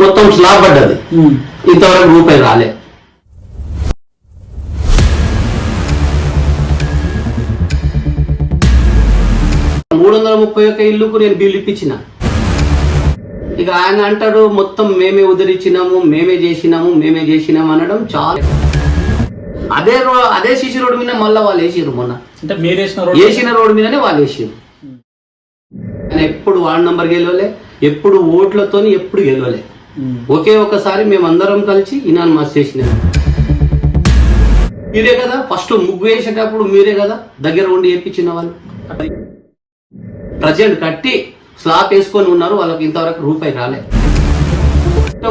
మొత్తం స్లాబ్ పడ్డది, ఇంతవరకు రూపాయి రాలే. $331 ఇల్లుకు నేను బిల్లు ఇప్పించిన. ఇక ఆయన అంటాడు మొత్తం మేమే ఉద్ధరించినాము, మేమే చేసినాము అనడం చాలా. అదే సిసి రోడ్డు మీద మళ్ళీ వాళ్ళు వేసిరు. మొన్న అంటే మీరు వేసిన రోడ్డు మీదనే వాళ్ళు వేసిరు. ఆయన ఎప్పుడు వార్డు నంబర్ గెలవలే, ఎప్పుడు ఓట్లతో ఎప్పుడు గెలవలే. ఒకే ఒకసారి మేమందరం కలిసి ఇనానిమస్ చేసినాము. మీరే కదా ఫస్ట్ ముగ్గు వేసేటప్పుడు, మీరే కదా దగ్గర ఉండి వేయించిన వాళ్ళు. ప్రజెంట్ కట్టి స్లాబ్ వేసుకొని ఉన్నారు, వాళ్ళకి ఇంతవరకు రూపాయి రాలే.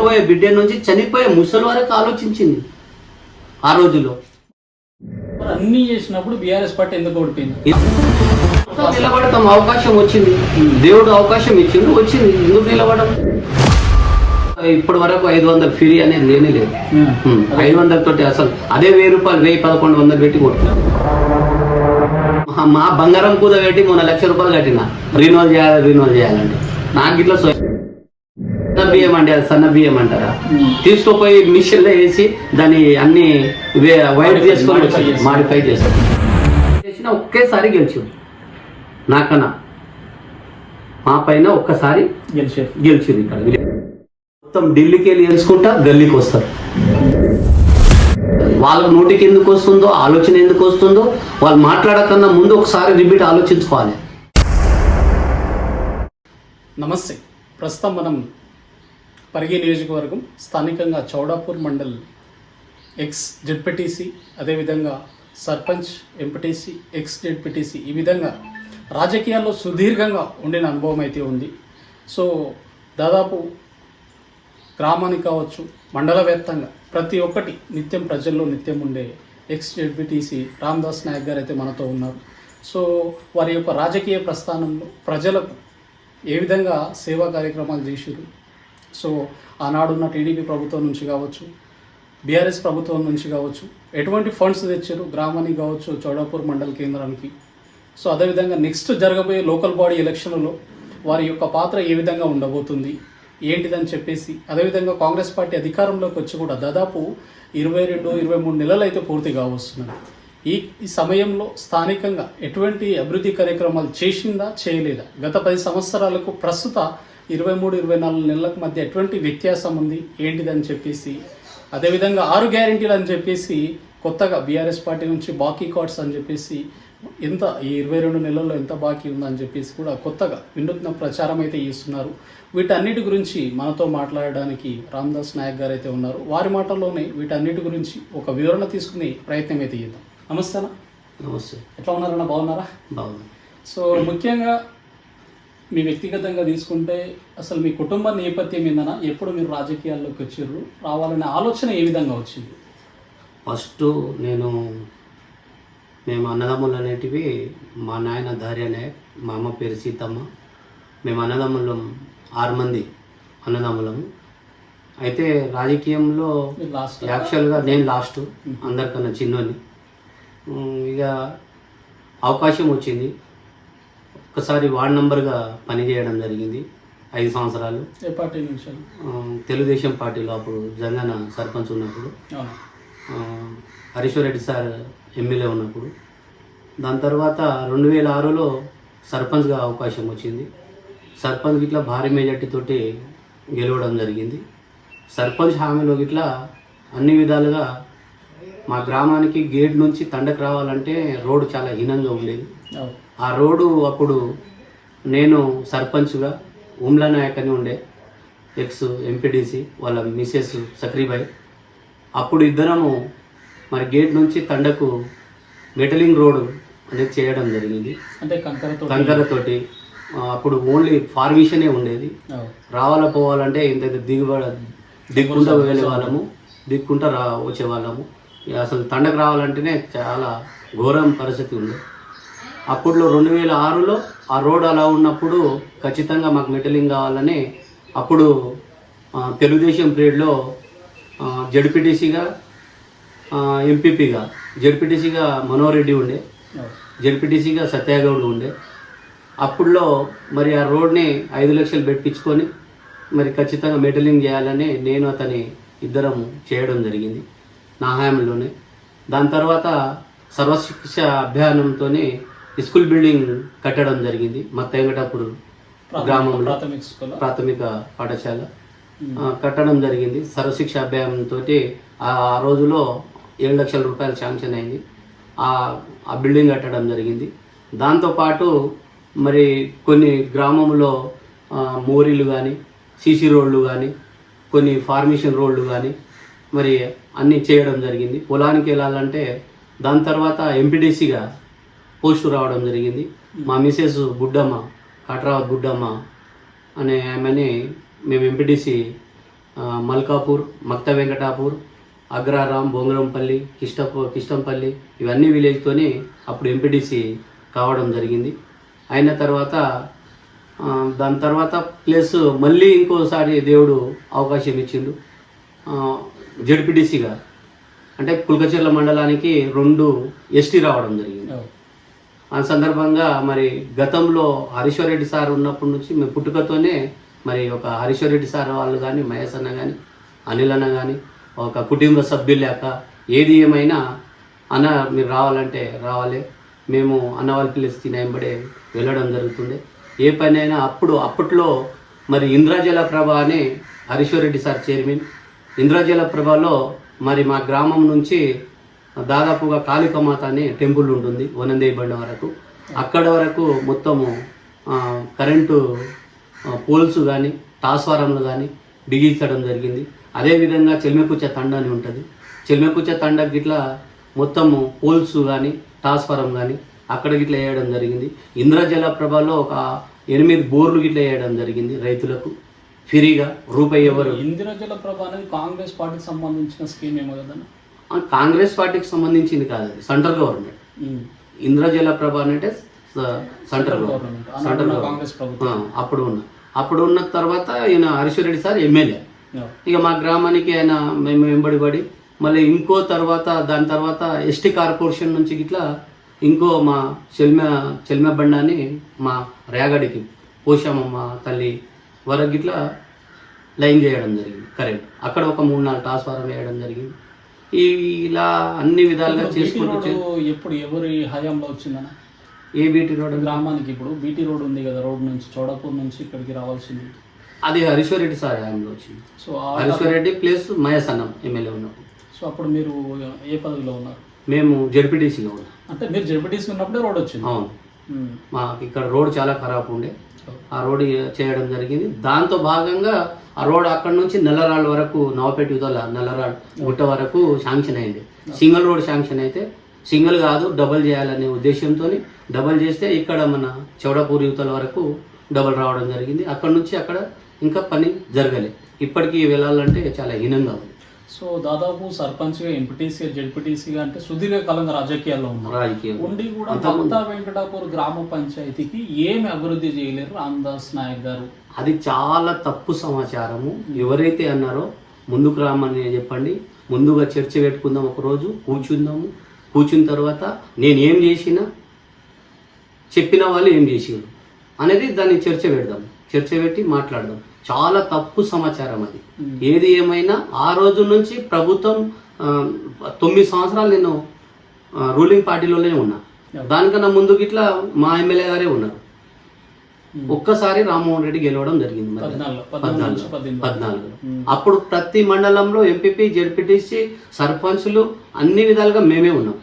పోయే బిడ్డ నుంచి చనిపోయే ముసలి వరకు ఆలోచించింది ఆ రోజుల్లో. అన్ని చేసినప్పుడు బీఆర్ఎస్ పార్టీ ఎందుకు ఓడిపోయింది? నిలబడతాం, అవకాశం వచ్చింది, దేవుడు అవకాశం ఇచ్చిండు, వచ్చింది. ఎందుకు నిలబడడం? ఇప్పటి వరకు 500 ఫ్రీ అనేది లేనే లేదు. 500 తోటి అసలు అదే 1000 రూపాయలు, 1100 పెట్టి కొట్టినా. మా బంగారం కూద పెట్టి మొన్న ₹1,00,000 కట్టినా. రినోల్ చేయాలంటే నాకు ఇట్లా సన్న బియ్యం అండి, అది సన్న బియ్యం అంటారా, తీసుకుపోయి మిషన్లో వేసి దాన్ని అన్ని వైట్ చేసుకొని మాడిఫై చేసిన ఒకేసారి గెలిచారు. నాకన్నా మా పైన ఒక్కసారి గెలిచింది. ఇక్కడ మొత్తం ఢిల్లీకి వెళ్ళి గెలుచుకుంటా గల్లీకి వస్తారు. వాళ్ళ నోటికి ఎందుకు వస్తుందో, ఆలోచన ఎందుకు వస్తుందో వాళ్ళు మాట్లాడకన్నా ముందు ఒకసారి రిపీట్ ఆలోచించుకోవాలి. నమస్తే. ప్రస్తుతం మనం పరిగి నియోజకవర్గం స్థానికంగా చౌడాపూర్ మండల్ ఎక్స్ జెడ్పీటీసీ, అదేవిధంగా సర్పంచ్, ఎంపీటీసీ, ఎక్స్ జెడ్పీటీసీ, ఈ విధంగా రాజకీయాల్లో సుదీర్ఘంగా ఉండిన అనుభవం అయితే ఉంది. సో దాదాపు గ్రామానికి కావచ్చు, మండల వ్యాప్తంగా ప్రతి ఒక్కటి నిత్యం ప్రజల్లో నిత్యం ఉండే ఎక్స్ జెడ్పీటీసీ రామదాస్ నాయక్ గారు అయితే మనతో ఉన్నారు. సో వారి యొక్క రాజకీయ ప్రస్థానంలో ప్రజలకు ఏ విధంగా సేవా కార్యక్రమాలు చేశారు, సో ఆనాడున్న టీడీపీ ప్రభుత్వం నుంచి కావచ్చు, బీఆర్ఎస్ ప్రభుత్వం నుంచి కావచ్చు, ఎటువంటి ఫండ్స్ తెచ్చారు గ్రామానికి కావచ్చు, చౌడాపూర్ మండల కేంద్రానికి. సో అదేవిధంగా నెక్స్ట్ జరగబోయే లోకల్ బాడీ ఎలక్షన్లలో వారి యొక్క పాత్ర ఏ విధంగా ఉండబోతుంది ఏంటిదని చెప్పేసి, అదేవిధంగా కాంగ్రెస్ పార్టీ అధికారంలోకి వచ్చి కూడా దాదాపు 22-23 నెలలు అయితే పూర్తిగా వస్తున్నాయి. ఈ సమయంలో స్థానికంగా ఎటువంటి అభివృద్ధి కార్యక్రమాలు చేసిందా, చేయలేదా, గత 10 సంవత్సరాలకు ప్రస్తుత 23-24 నెలలకు మధ్య ఎటువంటి వ్యత్యాసం ఉంది ఏంటిదని చెప్పేసి, అదేవిధంగా 6 గ్యారెంటీలు అని చెప్పేసి కొత్తగా బీఆర్ఎస్ పార్టీ నుంచి బాకీ కార్డ్స్ అని చెప్పేసి ఎంత ఈ 22 నెలల్లో ఎంత బాకీ ఉందని చెప్పేసి కూడా కొత్తగా వినూత్న ప్రచారం అయితే చేస్తున్నారు. వీటన్నిటి గురించి మనతో మాట్లాడడానికి రామదాస్ నాయక్ గారు అయితే ఉన్నారు. వారి మాటల్లోనే వీటన్నిటి గురించి ఒక వివరణ తీసుకునే ప్రయత్నం అయితే చేద్దాం. నమస్తే అన్న. నమస్తే. ఎట్లా ఉన్నారన్న? బాగున్నారా? బాగుంది. సో ముఖ్యంగా మీ వ్యక్తిగతంగా తీసుకుంటే అసలు మీ కుటుంబ నేపథ్యం ఏందన్నా, ఎప్పుడు మీరు రాజకీయాల్లోకి వచ్చారు, రావాలనే ఆలోచన ఏ విధంగా వచ్చింది? ఫస్ట్ మేము అన్నదమ్ములు అనేటివి, మా నాయన ధార్య నాయక్, మా అమ్మ పేరు సీతమ్మ. మేము అన్నదమ్ములం 6 మంది అన్నదమ్ములము. అయితే రాజకీయంలో యాక్చువల్గా నేను లాస్ట్, అందరికన్నా చిన్నోని. ఇక అవకాశం వచ్చింది, ఒక్కసారి వార్డ్ నంబర్గా పనిచేయడం జరిగింది 5 సంవత్సరాలు. ఏ పార్టీ నుంచి? తెలుగుదేశం పార్టీలో అప్పుడు జంగన సర్పంచ్ ఉన్నప్పుడు, హరీశ్వర్ రెడ్డి సార్ ఎమ్మెల్యే ఉన్నప్పుడు. దాని తర్వాత 2006లో సర్పంచ్గా అవకాశం వచ్చింది. సర్పంచ్ గిట్లా భారీ మెజార్టీ తోటి గెలవడం జరిగింది. సర్పంచ్ హామీలో గిట్లా అన్ని విధాలుగా మా గ్రామానికి గేట్ నుంచి తండకు రావాలంటే రోడ్డు చాలా హీనంగా ఉండేది. ఆ రోడ్డు అప్పుడు నేను సర్పంచ్గా ఉమ్లా నాయక్ అని ఉండే, ఎక్స్ ఎంపీటీసీ, వాళ్ళ మిసెస్ సక్రీబాయ్. అప్పుడు ఇద్దరము మరి గేట్ నుంచి తండకు మెటలింగ్ రోడ్ అనేది చేయడం జరిగింది. అంటే కంకరతోటి. అప్పుడు ఓన్లీ ఫార్మేషనే ఉండేది. రావాల పోవాలంటే ఇంత దిక్కుంటా వెళ్ళే వాళ్ళము, దిక్కుంటా వచ్చేవాళ్ళము. అసలు తండకు రావాలంటేనే చాలా ఘోరం పరిస్థితి ఉంది. అప్పుడులో 2006లో ఆ రోడ్ అలా ఉన్నప్పుడు ఖచ్చితంగా మాకు మెటలింగ్ కావాలని అప్పుడు తెలుగుదేశం పీరియడ్లో జడ్పీటీసీగా, ఎంపీపీగా, జడ్పీటీసీగా మనోహర్ రెడ్డి ఉండే, జడ్పీటీసీగా సత్యాగౌడ్ ఉండే. అప్పుడులో మరి ఆ రోడ్ని 5 లక్షలు పెట్టించుకొని మరి ఖచ్చితంగా మెటలింగ్ చేయాలని నేను అతని ఇద్దరం చేయడం జరిగింది నా హయాంలోనే. దాని తర్వాత సర్వశిక్ష అభియానంతో స్కూల్ బిల్డింగ్ కట్టడం జరిగింది మా వెంకటాపూర్ గ్రామంలో, ప్రాథమిక పాఠశాల కట్టడం జరిగింది. సర్వశిక్ష అభియానంతో ఆ రోజులో 7 లక్షల రూపాయలు శాంక్షన్ అయింది. ఆ బిల్డింగ్ కట్టడం జరిగింది. దాంతోపాటు మరి కొన్ని గ్రామంలో మోరీలు కానీ, సీసీ రోడ్లు కానీ, కొన్ని ఫార్మేషన్ రోడ్లు కానీ మరి అన్నీ చేయడం జరిగింది. పొలానికి వెళ్ళాలంటే దాని తర్వాత ఎంపీడీసీగా పోస్టు రావడం జరిగింది. మా మిసెస్ బుడ్డమ్మ, కాట్రావత్ బుడ్డమ్మ అనే ఆమెని మేము ఎంపీడీసీ మల్కాపూర్, మక్త వెంకటాపూర్, అగ్రారాం, బొంగరంపల్లి, కిష్టంపల్లి ఇవన్నీ విలేజ్తోని అప్పుడు ఎంపీడీసీ కావడం జరిగింది. అయిన తర్వాత దాని తర్వాత ప్లస్ మళ్ళీ ఇంకోసారి దేవుడు అవకాశం ఇచ్చిండు జడ్పీటీసీగా. అంటే కుల్కచర్ల మండలానికి 2 ఎస్టీ రావడం జరిగింది. ఆ సందర్భంగా మరి గతంలో హరీశ్వరరెడ్డి సార్ ఉన్నప్పటి నుంచి మేము పుట్టుకతోనే మరి ఒక హరీశ్వరరెడ్డి సార్ వాళ్ళు కానీ, మహేష్ అన్న కానీ, అనిల్ అన్న కానీ ఒక కుటుంబ సభ్యులు లేక ఏది ఏమైనా అన్న మీరు రావాలంటే రావాలి, మేము అన్న వాళ్ళ పిలిచి తినేంబడే వెళ్ళడం జరుగుతుంది. ఏ పని అయినా అప్పట్లో మరి ఇంద్రజల ప్రభ అని హరీశ్వరరెడ్డి సార్ చైర్మన్. ఇంద్రజల ప్రభలో మరి మా గ్రామం నుంచి దాదాపుగా కాళికమాత అనే టెంపుల్ ఉంటుంది వనందేవి బండ వరకు. అక్కడ వరకు మొత్తము కరెంటు పోల్స్ కానీ, ట్రాన్స్ఫారంలు కానీ బిగించడం జరిగింది. అదేవిధంగా చెల్మెకుచ్చ తండ అని ఉంటుంది. చెల్మెకుచ్చ తండకి గిట్లా మొత్తము పోల్స్ కానీ, ట్రాన్స్ఫారం కానీ అక్కడ గిట్లా వేయడం జరిగింది. ఇంద్రజల ప్రభలో ఒక 8 బోర్లు గిట్లా వేయడం జరిగింది రైతులకు ఫ్రీగా, రూపాయి ఎవరు. ఇంద్రజల ప్రభ అనేది కాంగ్రెస్ పార్టీకి సంబంధించిన స్కీమ్ ఏమో కదన్నా? కాంగ్రెస్ పార్టీకి సంబంధించింది కాదు, అది సెంట్రల్ గవర్నమెంట్. ఇంద్రజల ప్రభ అంటే సెంట్రల్ గవర్నమెంట్ కాంగ్రెస్ ప్రభుత్వం అప్పుడు ఉన్న తర్వాత ఈయన హరీశ్వరరెడ్డి సార్ ఎమ్మెల్యే. ఇక మా గ్రామానికి ఆయన మేము వెంబడిపడి మళ్ళీ ఇంకో తర్వాత దాని తర్వాత ఎస్టీ కార్పొరేషన్ నుంచి గిట్లా ఇంకో మా చెల్మె బండ అని మా రేగడికి పోషామమ్మ తల్లి వరకు గిట్లా లైన్ చేయడం జరిగింది కరెంట్. అక్కడ ఒక 3-4 ట్రాన్స్ఫారం వేయడం జరిగింది. ఇలా అన్ని విధాలుగా చేసుకుంటూ ఎప్పుడు ఎవరి హయాంలో వచ్చిందన్న ఏ బీటీ రోడ్ గ్రామానికి? ఇప్పుడు బీటీ రోడ్ ఉంది కదా, రోడ్ నుంచి చౌడాపూర్ నుంచి ఇక్కడికి రావాల్సింది, అది హరీశ్వరరెడ్డి సార్ హయాంలో వచ్చింది. సో హరీశ్వరరెడ్డి ప్లస్ మహేష్ అన్నం ఎమ్మెల్యే ఉన్నప్పుడు. సో అప్పుడు మీరు ఏ పదవిలో ఉన్నారు? మేము జడ్పీటీసీలో ఉన్నాం. అంటే మీరు జడ్పీటీసీ ఉన్నప్పుడే రోడ్ వచ్చింది? అవును. మాకు ఇక్కడ రోడ్ చాలా ఖరాబ్ ఉండే, ఆ రోడ్ చేయడం జరిగింది. దాంతో భాగంగా ఆ రోడ్ అక్కడ నుంచి నల్లరాళ్ళ వరకు, నవపేట యువతల నల్లరాళ్ళ గుట్ట వరకు శాంక్షన్ అయింది. సింగిల్ రోడ్ శాంక్షన్ అయితే సింగిల్ కాదు డబల్ చేయాలనే ఉద్దేశంతో డబల్ చేస్తే ఇక్కడ మన చౌడాపూర్ యువతల వరకు డబల్ రావడం జరిగింది. అక్కడ నుంచి అక్కడ ఇంకా పని జరగలే. ఇప్పటికీ వెళ్ళాలంటే చాలా హీనంగా ఉంది. సో దాదాపు సర్పంచ్గా, ఎంపీటీసీగా, జడ్పీటీసీగా అంటే సుదీర్ఘకాలంగా రాజకీయాల్లో ఉన్నారు. ఉండి కూడా మక్తా వెంకటాపూర్ గ్రామ పంచాయతీకి ఏమి అభివృద్ధి చేయలేరు రామదాస్ నాయక్ గారు? అది చాలా తప్పు సమాచారము. ఎవరైతే అన్నారో ముందుకు రామని చెప్పండి, ముందుగా చర్చ పెట్టుకుందాం, ఒకరోజు కూర్చుందాము. కూర్చున్న తర్వాత నేను ఏం చేసినా, చెప్పిన వాళ్ళు ఏం చేసినారు అనేది దాన్ని చర్చ పెడదాం. చర్చ పెట్టి మాట్లాడదాం. చాలా తప్పు సమాచారం అది. ఏది ఏమైనా ఆ రోజు నుంచి ప్రభుత్వం 9 సంవత్సరాలు నేను రూలింగ్ పార్టీలోనే ఉన్నా. దానికన్నా ముందుకు ఇట్లా మా ఎమ్మెల్యే గారే ఉన్నారు. ఒక్కసారి రామ్మోహన్ రెడ్డి గెలవడం జరిగింది 14. అప్పుడు ప్రతి మండలంలో ఎంపీపీ, జెడ్పీటీసీ, సర్పంచ్లు అన్ని విధాలుగా మేమే ఉన్నాం.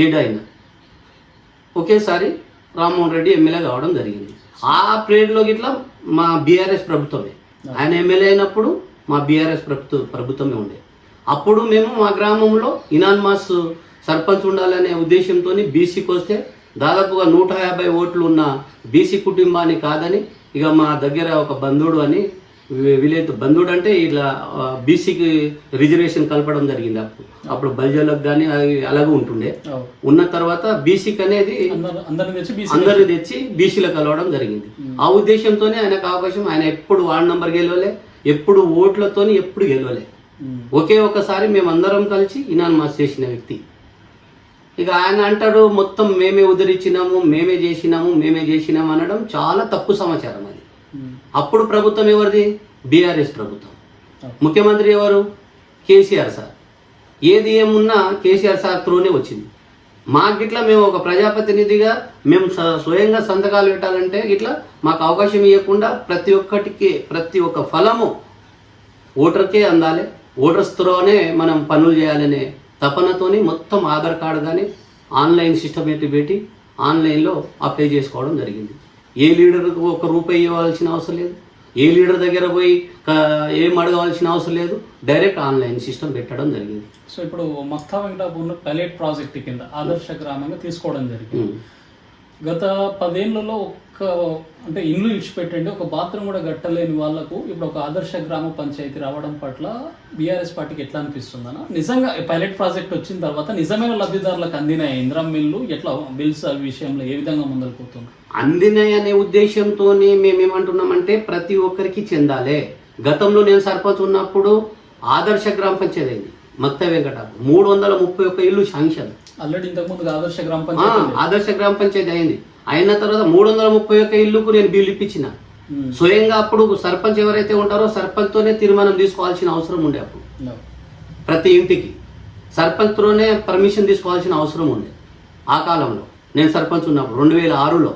ఏడైనా ఒకేసారి రామ్మోహన్ రెడ్డి ఎమ్మెల్యే కావడం జరిగింది. ఆ పీరియడ్లో గిట్లా మా బీఆర్ఎస్ ప్రభుత్వమే, ఆయన ఎమ్మెల్యే అయినప్పుడు మా బీఆర్ఎస్ ప్రభుత్వమే ఉండే. అప్పుడు మేము మా గ్రామంలో ఇనాన్మాస్ సర్పంచ్ ఉండాలనే ఉద్దేశంతో బీసీకి వస్తే దాదాపుగా 150 ఓట్లు ఉన్న బీసీ కుటుంబాన్ని కాదని ఇక మా దగ్గర ఒక బంధువుడు అని విలేజ్ బంధువుడు అంటే ఇలా బీసీకి రిజర్వేషన్ కలపడం జరిగింది. అప్పుడు బల్జలకు కానీ అలాగే ఉంటుండే. ఉన్న తర్వాత బీసీకి అనేది అందరిని తెచ్చి బీసీలో కలవడం జరిగింది. ఆ ఉద్దేశంతోనే ఆయనకు అవకాశం. ఆయన ఎప్పుడు వార్డ్ నంబర్ గెలవలే, ఎప్పుడు ఓట్లతోని ఎప్పుడు గెలవలే. ఒకే ఒకసారి మేమందరం కలిసి ఇనాన్మాస్ చేసిన వ్యక్తి. ఇక ఆయన అంటాడు మొత్తం మేమే ఉద్ధరించినాము, మేమే చేసినాము అనడం చాలా తప్పు సమాచారం అది. అప్పుడు ప్రభుత్వం ఎవరిది? బీఆర్ఎస్ ప్రభుత్వం. ముఖ్యమంత్రి ఎవరు? కేసీఆర్ సార్. ఏది ఏమున్నా కేసీఆర్ సార్ త్రూనే వచ్చింది. మాకు ఇట్లా మేము ఒక ప్రజాప్రతినిధిగా మేము స్వయంగా సంతకాలు పెట్టాలంటే ఇట్లా మాకు అవకాశం ఇవ్వకుండా ప్రతి ఒక్క ఫలము ఓటర్కే అందాలి, ఓటర్స్ త్రోనే మనం పనులు చేయాలనే తపనతోని మొత్తం ఆధార్ కార్డు కానీ ఆన్లైన్ సిస్టమేటిక్ పెట్టి ఆన్లైన్లో అప్లై చేసుకోవడం జరిగింది. ఏ లీడర్కు ఒక రూపాయి ఇవ్వాల్సిన అవసరం లేదు, ఏ లీడర్ దగ్గర పోయి ఏం అడగవలసిన అవసరం లేదు, డైరెక్ట్ ఆన్లైన్ సిస్టమ్ పెట్టడం జరిగింది. సో ఇప్పుడు మక్తా వెంకటాపూర్ను పైలట్ ప్రాజెక్ట్ కింద ఆదర్శ గ్రామంగా తీసుకోవడం జరిగింది. గత 10 ఏళ్లలో అంటే ఇల్లు ఇచ్చిపెట్టండి ఒక బాత్రూమ్ కూడా కట్టలేని వాళ్ళకు ఇప్పుడు ఒక ఆదర్శ గ్రామ పంచాయతీ రావడం పట్ల బీఆర్ఎస్ పార్టీకి ఎట్లా అనిపిస్తుందన్నా? నిజంగా పైలట్ ప్రాజెక్ట్ వచ్చిన తర్వాత నిజమైన లబ్ధిదారులకు అందిన ఇందిరా మిల్లు ఎట్లా బిల్స్ విషయంలో ఏ విధంగా ముందరకు పోతుంది? అందినాయి అనే ఉద్దేశంతోనే మేమేమంటున్నామంటే ప్రతి ఒక్కరికి చెందాలే. గతంలో నేను సర్పంచ్ ఉన్నప్పుడు ఆదర్శ గ్రామ పంచాయతీ అయింది మక్తా వెంకటాపూర్ 331 ఇల్లు శాంక్షన్. ఆల్రెడీ ఇంతకుముందు ఆదర్శ గ్రామ పంచాయతీ అయింది. అయిన తర్వాత 331 ఇల్లుకు నేను బిల్లు ఇప్పించిన. స్వయంగా అప్పుడు సర్పంచ్ ఎవరైతే ఉంటారో సర్పంచ్తోనే తీర్మానం తీసుకోవాల్సిన అవసరం ఉండే. అప్పుడు ప్రతి ఇంటికి సర్పంచ్తోనే పర్మిషన్ తీసుకోవాల్సిన అవసరం ఉండే. ఆ కాలంలో నేను సర్పంచ్ ఉన్నప్పుడు 2006లో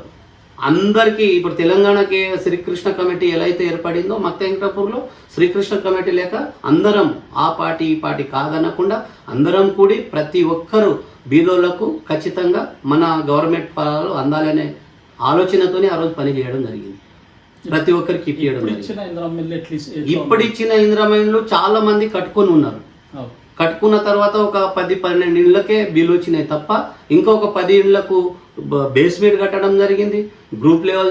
అందరికీ ఇప్పుడు తెలంగాణకి శ్రీకృష్ణ కమిటీ ఎలా అయితే ఏర్పడిందో మక్తా వెంకటాపూర్లో శ్రీకృష్ణ కమిటీ లేక అందరం ఆ పార్టీ ఈ పార్టీ కాదనకుండా అందరం కూడి ప్రతి ఒక్కరూ బీదోళ్లకు ఖచ్చితంగా మన గవర్నమెంట్ ఫలాలు అందాలనే ఆలోచనతోనే ఆ రోజు పని చేయడం జరిగింది. ప్రతి ఒక్కరికి ఇప్పించడం జరిగింది. ఇప్పుడు ఇచ్చిన ఇందిరామిల్లు చాలా మంది కట్టుకొని ఉన్నారు. కట్టుకున్న తర్వాత ఒక 10-12 ఇళ్లకే బిల్లు వచ్చినాయి తప్ప ఇంకొక 10 ఇళ్లకు బేస్మెంట్ కట్టడం జరిగింది, గ్రూప్ లెవెల్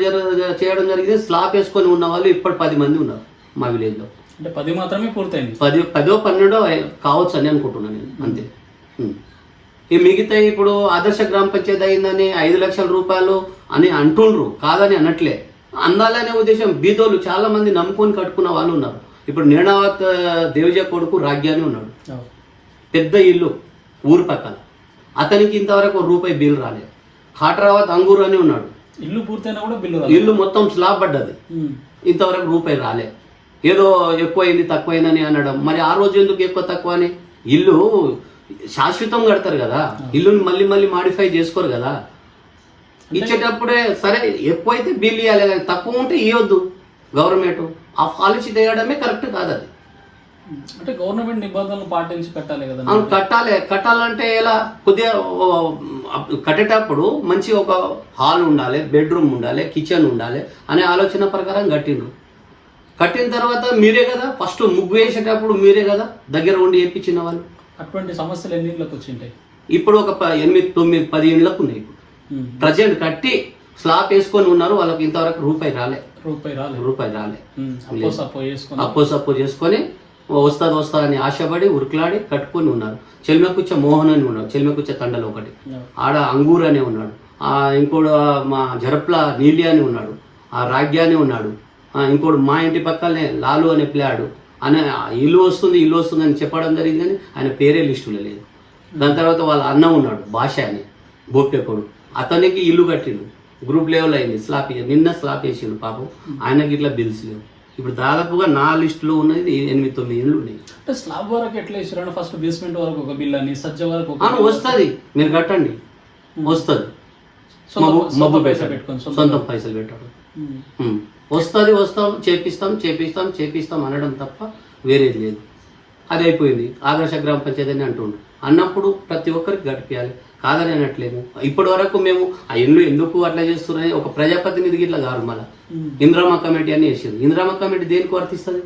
చేయడం జరిగింది. స్లాబ్ వేసుకొని ఉన్న వాళ్ళు ఇప్పుడు 10 మంది ఉన్నారు మా విలేజ్లో. అంటే 10 మాత్రమే పూర్తయింది. 10-12 కావచ్చు అని అనుకుంటున్నాను నేను, అంతే. ఈ మిగతా ఇప్పుడు ఆదర్శ గ్రామ పంచాయతీ అయిందని 5 లక్షల రూపాయలు అని అంటుండ్రు, కాదని అనట్లే. అందాలనే ఉద్దేశం బీదోళ్ళు చాలా మంది నమ్ముకొని కట్టుకున్న వాళ్ళు ఉన్నారు. ఇప్పుడు నేనావత్ దేవజ కొడుకు రాగ్యాని ఉన్నాడు, పెద్ద ఇల్లు ఊరు పక్కన, అతనికి ఇంతవరకు రూపాయి బిల్ రాలేదు. ఖాట్రావత్ అంగూరు అని ఉన్నాడు, ఇల్లు పూర్తయినా కూడా బిల్లు ఇల్లు మొత్తం స్లాబ్ పడ్డది, ఇంతవరకు రూపాయి రాలే. ఏదో ఎక్కువైంది తక్కువైందని అనడం. మరి ఆ రోజు ఎందుకు ఎక్కువ తక్కువ అని? ఇల్లు శాశ్వతం కడతారు కదా, ఇల్లుని మళ్ళీ మళ్ళీ మాడిఫై చేసుకోరు కదా. ఇచ్చేటప్పుడే సరే ఎక్కువైతే బిల్ ఇవ్వాలి, కానీ తక్కువ ఉంటే ఇవ్వద్దు. గవర్నమెంట్ ఆ పాలసీ తేయడమే కరెక్ట్ కాదు. అది అంటే గవర్నమెంట్ నిబంధనలు పాటించి కట్టాలి కదా. కట్టాలంటే ఎలా? కొద్దిగా కట్టేటప్పుడు మంచి ఒక హాల్ ఉండాలి, బెడ్రూమ్ ఉండాలి, కిచెన్ ఉండాలి అనే ఆలోచన ప్రకారం కట్టిండ్రు. కట్టిన తర్వాత మీరే కదా ఫస్ట్ ముగ్గు వేసేటప్పుడు మీరే కదా దగ్గర ఉండి వేయించిన వాళ్ళు. అటువంటి సమస్యలు ఎన్ని ఇళ్ళకి వచ్చింటాయి? ఇప్పుడు ఒక 8, 9, 10 ఇళ్ళకు ఉన్నాయి. ఇప్పుడు ప్రజెంట్ కట్టి స్లాబ్ వేసుకొని ఉన్నారు, వాళ్ళకి ఇంతవరకు రూపాయి రాలే. అప్పో చేసుకొని వస్తా అని ఆశపడి ఉరుకులాడి కట్టుకొని ఉన్నారు. చెల్మెకుచ్చ మోహన్ అని ఉన్నాడు, చెల్మెకుచ్చ తండలో ఒకటి, ఆడ అంగూర్ అనే ఉన్నాడు, ఇంకోడు మా జరప్ల నీలి అని ఉన్నాడు, ఆ రాగ్య అని ఉన్నాడు, ఇంకోడు మా ఇంటి పక్కనే లాలు అనే పిల్లాడు అని ఇల్లు వస్తుంది అని చెప్పడం జరిగిందని ఆయన పేరే లిస్టులో లేదు. దాని తర్వాత వాళ్ళ అన్న ఉన్నాడు భాష అని బొప్పెకోడు, అతనికి ఇల్లు కట్టిండు, గ్రూప్ లెవెల్ అయింది, నిన్న స్లాబ్ వేసిండు పాపం, ఆయనకి ఇట్లా బిల్స్ లేవు. ఇప్పుడు దాదాపుగా నా లిస్టులో ఉన్నది 8-9 ఇళ్ళు ఉన్నాయి. అంటే స్లాబ్ వరకు ఎట్లా వేసారు? ఫస్ట్ బేస్మెంట్ వరకు ఒక బిల్ అని, సజ్జ వరకు వస్తుంది, మీరు కట్టండి వస్తుంది, మబ్బు పెట్టుకొని సొంత పైసలు పెట్టడం వస్తుంది. చేపిస్తాం అనడం తప్ప వేరేది లేదు. అది అయిపోయింది. ఆదర్శ గ్రామ పంచాయతీ అని అంటుండ్రు. అన్నప్పుడు ప్రతి ఒక్కరికి గడిపియాలి, కాదని అనట్లేము. ఇప్పటి వరకు మేము ఆ ఇల్లు ఎందుకు అట్లా చేస్తున్నాయి, ఒక ప్రజాప్రతినిధికి ఇట్లా కాదు. మళ్ళీ ఇందిరామ కమిటీ అని వేసింది. ఇందిరామ కమిటీ దేనికి వర్తిస్తుంది?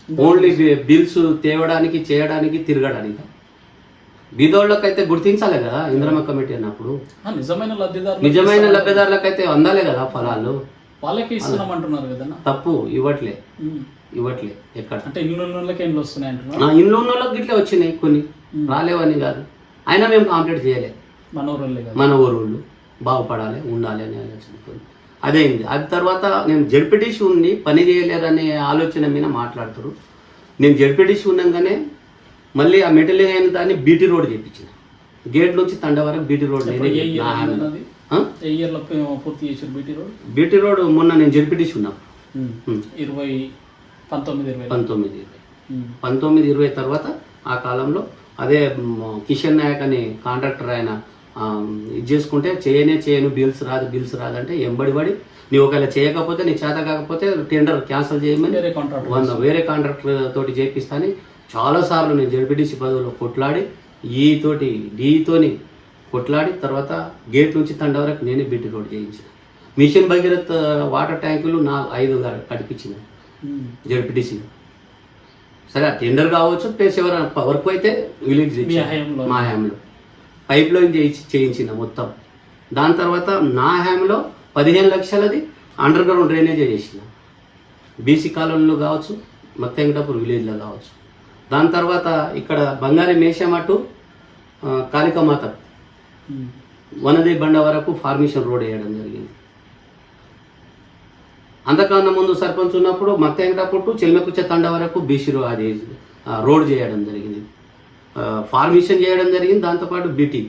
ఓన్లీ బిల్స్ తేవడానికి, చేయడానికి, తిరగడానికి. బీదోళ్ళకైతే గుర్తించాలి కదా ఇందిరామ కమిటీ అన్నప్పుడు. నిజమైన లబ్ధిదారులకైతే అందాలే కదా ఫలాలు. వాళ్ళకి ఇస్తున్నాం అంటున్నారు కదా. తప్పు, ఇవ్వట్లే ఎక్కడ. అంటే ఇల్లు వస్తున్నాయి అంటున్నారు. ఇల్లు ఉన్న వాళ్ళకి ఇట్లా వచ్చినాయి, కొన్ని రాలేవని కాదు. అయినా మేము కంప్లీట్ చేయలేదు. మన ఊరోళ్ళు బాగుపడాలి, ఉండాలి అనే ఆలోచనతో అదేంది. అది తర్వాత నేను జడ్పీటీసీ ఉండి పని చేయలేదనే ఆలోచన మీద మాట్లాడుతారు. నేను జడ్పీటీసీ ఉన్నాగానే మళ్ళీ ఆ మెటీరియల్ అయిన దాన్ని బీటీ రోడ్ చేయించిన. గేట్ నుంచి తండ వరకు బీటీ రోడ్. బీటీ రోడ్ మొన్న నేను జడ్పీటీసీ ఉన్నా 1920 1920 తర్వాత ఆ కాలంలో అదే కిషన్ నాయక్ అని కాంట్రాక్టర్ ఆయన ఇది చేసుకుంటే చేయను బిల్స్ రాదు అంటే ఎంబడి నీవు ఒకవేళ చేయకపోతే నీ చేత కాకపోతే టెండర్ క్యాన్సిల్ చేయమని వేరే కాంట్రాక్టర్ తోటి చేపిస్తాని చాలాసార్లు నేను జడ్పీటీసీ పదవిలో కొట్లాడి డీతోని కొట్లాడి తర్వాత గేట్ నుంచి తండ వరకు నేనే బిడ్డ రోడ్ చేయించిన. మిషన్ భగీరథ వాటర్ ట్యాంకులు 5 కడిపించిన జడ్పీటీసీ. సరే ఆ టెండర్ కావచ్చు ప్లేస్ ఎవరైనా వర్క్ అయితే విలేజ్ మా హ్యాంలో పైప్ లైన్ చేయించిన మొత్తం. దాని తర్వాత నా హ్యాంలో 15 లక్షలది అండర్ గ్రౌండ్ డ్రైనేజ్ చేసిన బీసీ కాలనీలో కావచ్చు మత్తెంకటాపూర్ విలేజ్లో కావచ్చు. దాని తర్వాత ఇక్కడ బంగారి మేషమటు కాళికామాత వనదే బండ వరకు ఫార్మేషన్ రోడ్ వేయడం జరిగింది. అంతకన్నా ముందు సర్పంచ్ ఉన్నప్పుడు మత్తెంకటాపూర్ టు చెల్మెకుచ్చ తండ వరకు బీసీ అది రోడ్ చేయడం జరిగింది, ఫార్మేషన్ చేయడం జరిగింది. దాంతోపాటు బీటీ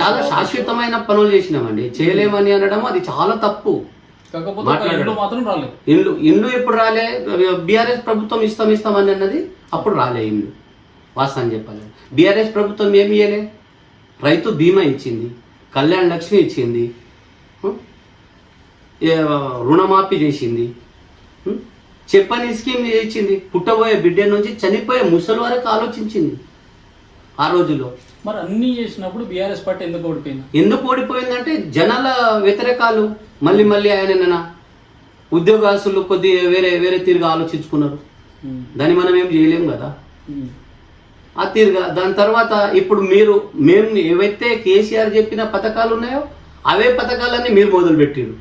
చాలా శాశ్వతమైన పనులు చేసినామండి. చేయలేమని అనడం అది చాలా తప్పు. ఇండ్లు ఎప్పుడు రాలే, బీఆర్ఎస్ ప్రభుత్వం ఇస్తామని అన్నది అప్పుడు రాలే ఇండ్లు. వాస్తవం చెప్పాలి, బీఆర్ఎస్ ప్రభుత్వం ఏమి ఇయ్యలే. రైతు బీమా ఇచ్చింది, కళ్యాణ్ లక్ష్మి ఇచ్చింది, రుణమాఫీ చేసింది, చెప్పని స్కీమ్ ఇచ్చింది, పుట్టబోయే బిడ్డ నుంచి చనిపోయే ముసలి వరకు ఆలోచించింది ఆ రోజుల్లో. మరి అన్ని చేసినప్పుడు బీఆర్ఎస్ పార్టీ ఎందుకు ఓడిపోయిందంటే జనాల వ్యతిరేకాలు మళ్ళీ ఆయన ఉద్యోగస్తులు కొద్దిగా వేరే తీరుగా ఆలోచించుకున్నారు. దాన్ని మనం ఏం చేయలేం కదా ఆ తీరుగా. దాని తర్వాత ఇప్పుడు మేము ఏవైతే కేసీఆర్ చెప్పిన పథకాలు ఉన్నాయో అవే పథకాలన్నీ మీరు మొదలు పెట్టిర్రు.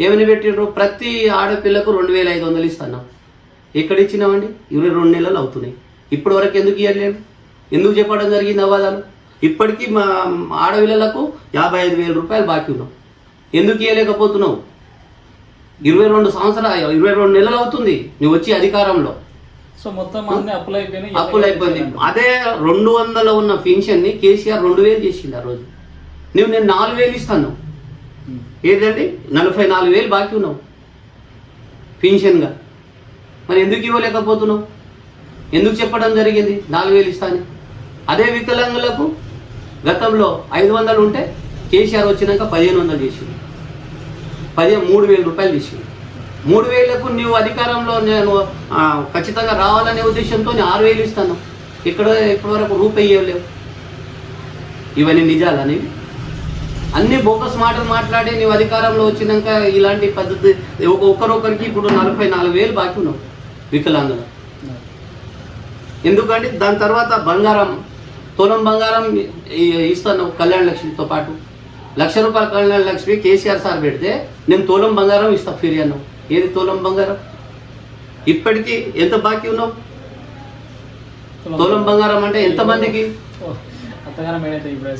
ఏమని పెట్టిర్రు? ప్రతి ఆడపిల్లకు 2500 ఇస్తున్నాం. ఎక్కడ ఇచ్చినామండి? 22 నెలలు అవుతున్నాయి. ఇప్పటి వరకు ఎందుకు ఇవ్వలేము? ఎందుకు చెప్పడం జరిగింది అవాదాలు? ఇప్పటికీ మా ఆడపిల్లలకు 55,000 రూపాయలు బాకీ ఉన్నాం. ఎందుకు ఇవ్వలేకపోతున్నావు? 22 నెలలు అవుతుంది నువ్వు వచ్చి అధికారంలో. సో మొత్తం అప్పులు అయిపోయింది. అదే 200 ఉన్న పెన్షన్ని కేసీఆర్ 2000 చేసింది ఆ రోజు. నేను 4000 ఇస్తాను. ఏదండి 44,000 బాకీ ఉన్నావు పెన్షన్గా. మరి ఎందుకు ఇవ్వలేకపోతున్నావు? ఎందుకు చెప్పడం జరిగింది 4000 ఇస్తాను? అదే వికలాంగులకు గతంలో 500 ఉంటే కేసీఆర్ వచ్చినాక 1500 చేసింది. 3,000 రూపాయలు చేసింది. 3,000కు నువ్వు అధికారంలో నేను ఖచ్చితంగా రావాలనే ఉద్దేశంతో 6,000 ఇస్తాను. ఇప్పటి వరకు రూపాయి ఇవ్వలేవు. ఇవన్నీ నిజాలని అన్ని బోకస్ మాటలు మాట్లాడి నువ్వు అధికారంలో వచ్చినాక ఇలాంటి పద్ధతి ఒక్కరొకరికి ఇప్పుడు 44,000 బాకీ ఉన్నావు వికలాంగులు. ఎందుకంటే దాని తర్వాత బంగారం, తులం బంగారం ఇస్తాను కళ్యాణ లక్ష్మితో పాటు. 1,00,000 రూపాయల కళ్యాణ లక్ష్మి కేసీఆర్ సార్ పెడితే నేను తులం బంగారం ఇస్తా ఫ్రీ అన్నావు. ఏది తులం బంగారం? ఇప్పటికీ ఎంత బాకీ ఉన్నావు? తులం బంగారం అంటే ఎంతమందికి?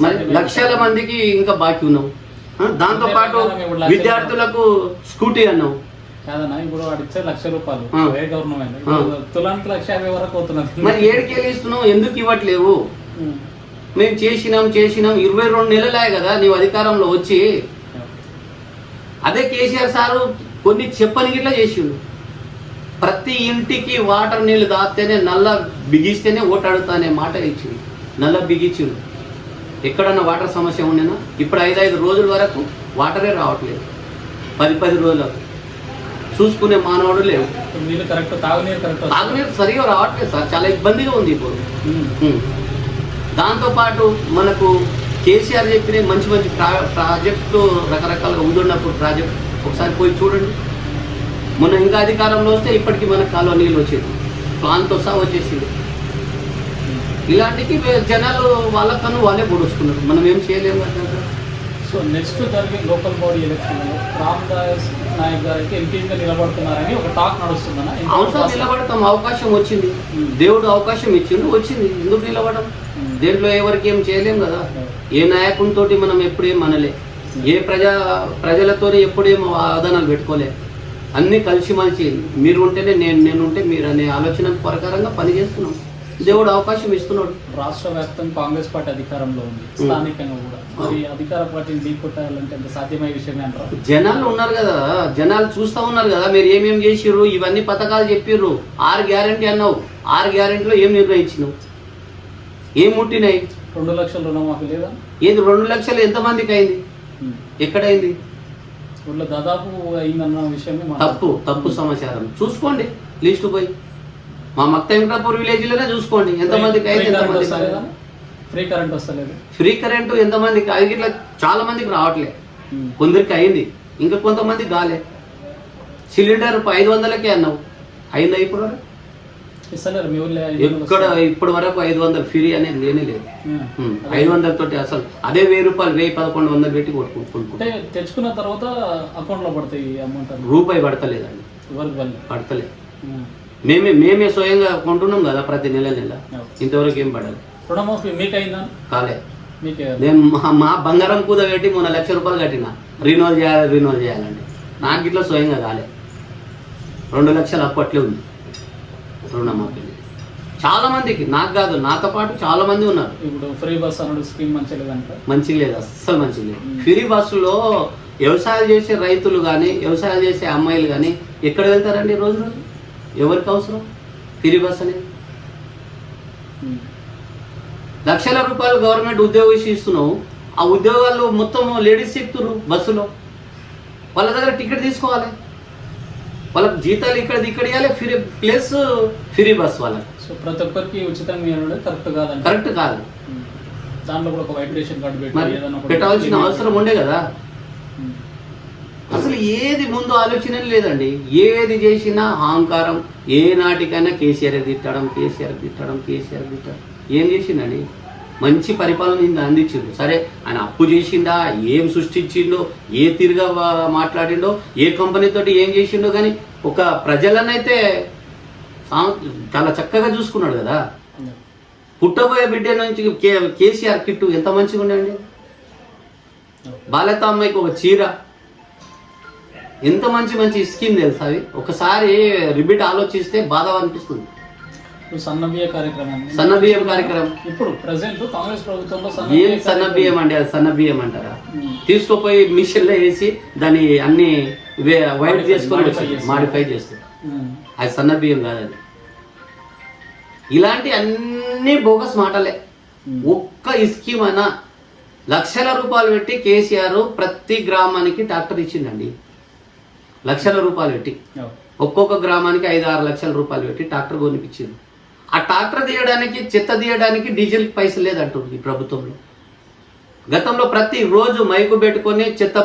మరి లక్షల మందికి ఇంకా బాకీ ఉన్నావు. దాంతో పాటు విద్యార్థులకు స్కూటీ అన్నావు. కాదన్నా, ఇప్పుడు వాడు ఇచ్చే 1,00,000 రూపాయలు గవర్నమెంట్ తులానికి 1,50,000 వరకు అవుతున్నది. మరి ఏడికి ఇస్తున్నావు? ఎందుకు ఇవ్వట్లేవు? మేము చేసినాం 22 నెలలే కదా నీవు అధికారంలో వచ్చి. అదే కేసీఆర్ సారు కొన్ని చెప్పని గిట్లా చేసిండు. ప్రతి ఇంటికి వాటర్ నీళ్ళు దాస్తేనే నల్ల బిగిస్తేనే ఓటు అడుగుతా అనే మాట ఇచ్చిండు. నల్ల బిగించిండు. ఎక్కడన్నా వాటర్ సమస్య ఉండేనా? ఇప్పుడు 5 రోజుల వరకు వాటరే రావట్లేదు. 10 రోజులకు చూసుకునే మానవుడు లేవు. తాగునీరు సరిగా రావట్లేదు సార్, చాలా ఇబ్బందిగా ఉంది ఇప్పుడు. దాంతోపాటు మనకు కేసీఆర్ చెప్పిన మంచి ప్రాజెక్టులు రకరకాలుగా ఉండున్నప్పుడు ప్రాజెక్ట్ ఒకసారి పోయి చూడండి. మొన్న ఇంకా అధికారంలో వస్తే ఇప్పటికీ మనకు కాలువ నీళ్ళు వచ్చేది, ప్లాన్తో సహా వచ్చేసింది. ఇలాంటికి జనాలు వాళ్ళకన్నా వాళ్ళే పొడుచుకున్నారు. మనం ఏం చేయలేము కదా. సో నెక్స్ట్ జరిగే లోకల్ బాడీ ఎలక్షన్లో రామదాస్ నాయక్ గారికి ఎంపీగా నిలబడుతున్నారని ఒక టాక్ నడుస్తుందన్న. అవసరం నిలబడతాం, అవకాశం వచ్చింది, దేవుడు అవకాశం ఇచ్చిండు, వచ్చింది. ఎందుకు నిలబడడం? దేంట్లో ఎవరికి ఏం చేయలేం కదా. ఏ నాయకునితో మనం ఎప్పుడేం అనలే, ఏ ప్రజలతో ఎప్పుడేం వాదనలు పెట్టుకోలే. అన్నీ కలిసిమలిసి మీరు ఉంటేనే నేను ఉంటే మీరు అనే ఆలోచన ప్రకారంగా పనిచేస్తున్నాం. దేవుడు అవకాశం ఇస్తున్నాడు. రాష్ట్ర వ్యాప్తంగా కాంగ్రెస్ పార్టీ అధికారంలో ఉంది, స్థానికంగా కూడా. మరి అధికార పార్టీని ఢీకొట్టాలంటే అంత సాధ్యమయ్యే విషయమే అంటారు. జనాలు ఉన్నారు కదా, జనాలు చూస్తూ ఉన్నారు కదా మీరు ఏమేమి చేసిర్రు, ఇవన్నీ పథకాలు చెప్పిర్రు. 6 గ్యారెంటీ అన్నావు, 6 గ్యారెంటీలో ఏం నిర్ణయించినావు, ఏం ముట్టినాయి? 2 లక్షల రుణమాఫీ లేదా? ఏది 2 లక్షలు ఎంతమందికి అయింది, ఎక్కడైంది? ఊళ్ళో దాదాపు అయిందన్న విషయమే తప్పు సమాచారం. చూసుకోండి లిస్టు పోయి, మా మక్త వెంకటాపూర్ విలేజ్ లోనే చూసుకోండి ఎంతమందికి అయింది, ఎంతమందికి ఫ్రీ కరెంట్ వస్తలేదు. ఫ్రీ కరెంటు ఎంతమందికి అది ఇట్లా చాలా మందికి రావట్లే, కొందరికి అయింది, ఇంకా కొంతమందికి కాలే. సిలిండర్ 500కే అన్నావు, అయిందా ఇప్పుడు వరకు? ఎక్కడ ఇప్పటి వరకు 500 ఫ్రీ అనేది లేనే లేదు. 500 తోటి అసలు అదే 1000 రూపాయలు 1100 పెట్టి కొట్టుకుంటుకుంటే తెచ్చుకున్న తర్వాత అకౌంట్ లో పడతాయి అమౌంట్. రూపాయి పడతలేదండి, పడతలేదు. మేమే స్వయంగా కొంటున్నాం కదా ప్రతి నెల ఇంతవరకు ఏం పడాలి. రుణమాఫీ మీకు అయిందా? కాలే. నేను మా బంగారం కూద పెట్టి మొన్న 1,00,000 రూపాయలు కట్టిన, రినోల్ చేయాలండి. నాకు ఇట్లా స్వయంగా కాలే. 2 లక్షలు అప్పట్లే ఉంది రుణమాఫీ. చాలా మందికి, నాకు కాదు నాతో పాటు చాలా మంది ఉన్నారు. ఇప్పుడు ఫ్రీ బస్ అన్న స్కీమ్ మంచిగా లేదు, అస్సలు మంచిగా లేదు. ఫ్రీ బస్సులో వ్యవసాయాలు చేసే రైతులు కానీ వ్యవసాయాలు చేసే అమ్మాయిలు కానీ ఎక్కడ వెళ్తారండి రోజు? ఎవరికి అవసరం ఫ్రీ బస్ అనేది? లక్షల రూపాయలు గవర్నమెంట్ ఉద్యోగం ఇస్తున్నావు, ఆ ఉద్యోగాలు మొత్తం లేడీస్ ఎక్కుతున్నారు బస్సులో. వాళ్ళ దగ్గర టికెట్ తీసుకోవాలి, వాళ్ళకి జీతాలు ఇక్కడ ఇవ్వాలి, ఫ్రీ ప్లస్ ఫ్రీ బస్ వాళ్ళకి. సో ప్రతి ఒక్కరికి ఉచితంగా కరెక్ట్ కాదు. దాంట్లో కూడా ఒక వైబ్రేషన్ కార్డు పెట్టాల్సిన అవసరం ఉండే కదా. అసలు ఏది ముందు ఆలోచన లేదండి, ఏది చేసినా అహంకారం. ఏ నాటికైనా కేసీఆర్ తిట్టడం. ఏం చేసిండండి? మంచి పరిపాలన అందించిండు. సరే ఆయన అప్పు చేసిండా, ఏం సృష్టించిండో, ఏ తిరిగా మాట్లాడిండో, ఏ కంపెనీతోటి ఏం చేసిండో, కానీ ఒక ప్రజలనైతే చాలా చక్కగా చూసుకున్నాడు కదా. పుట్టబోయే బిడ్డ నుంచి కేసీఆర్ కిట్టు ఎంత మంచిగా ఉండండి. బాలత అమ్మాయికి ఒక చీర, ఎంత మంచి స్కీమ్ తెలుసా అవి. ఒకసారి రిపీట్ ఆలోచిస్తే బాధ అనిపిస్తుంది. సన్నబియ్యం కార్యక్రమం ఇప్పుడు ప్రెసెంట్ కాంగ్రెస్ ప్రభుత్వంలో ఏం సన్నబియ్యం అండి? అది సన్నబియ్యం అంటారా? తీసుకుపోయి మిషన్లో వేసి దాన్ని అన్ని వైట్ చేసుకొని మాడిఫై చేస్తారు. అది సన్నబియ్యం కాదు. అది ఇలాంటి అన్ని బోగస్ మాటలే. ఒక్క స్కీమ్ అయినా లక్షల రూపాయలు పెట్టి కేసీఆర్ ప్రతి గ్రామానికి ట్రాక్టర్ ఇచ్చిందండి. లక్షల రూపాయలు పెట్టి ఒక్కొక్క గ్రామానికి 5-6 లక్షల రూపాయలు పెట్టి ట్రాక్టర్ కొనిపించింది. ఆ ట్రాక్టర్ తీయడానికి, చెత్త తీయడానికి డీజిల్ పైసలు లేదంటుంది ఈ ప్రభుత్వంలో. గతంలో ప్రతి రోజు మైకు పెట్టుకొని చెత్త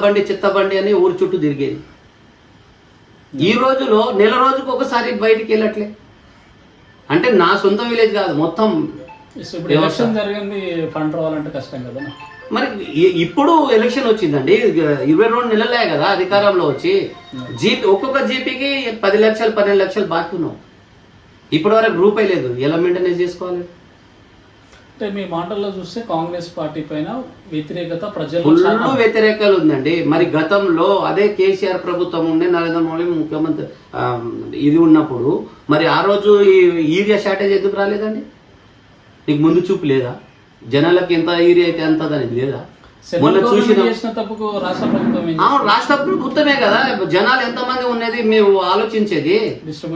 బండి అని ఊరు చుట్టూ తిరిగేది. ఈ రోజులో నెల రోజుకు ఒకసారి బయటికి వెళ్ళట్లే. అంటే నా సొంత విలేజ్ కాదు, మొత్తం ఎలక్షన్ జరిగింది, ఫండ్ రావాలంటే కష్టం కదా. మరి ఇప్పుడు ఎలక్షన్ వచ్చిందండి, 22 నెలలే కదా అధికారంలో వచ్చి. ఒక్కొక్క జీపీకి 10 లక్షలు 12 లక్షలు బాకీ ఉన్నావు. ఇప్పటి వరకు రూపాయి లేదు. ఎలా మెయింటెనెన్స్ చేసుకోవాలి? అంటే మీ మాటల్లో చూస్తే కాంగ్రెస్ పార్టీ పైన వ్యతిరేకత ప్రజలు వ్యతిరేకలు ఉందండి. మరి గతంలో అదే కేసీఆర్ ప్రభుత్వం ఉండే, నరేంద్ర మోడీ ముఖ్యమంత్రి ఇది ఉన్నప్పుడు మరి ఆ రోజు ఈ యూరియా షార్టేజ్ ఎందుకు రాలేదండి? నీకు ముందు చూపు లేదా? జనాలకు ఎంత యూరియా అయితే అంత అనేది లేదా? మొన్న చూసిన రాష్ట్ర ప్రభుత్వమే కదా, జనాలు ఎంతమంది ఉన్నది మేము ఆలోచించేది.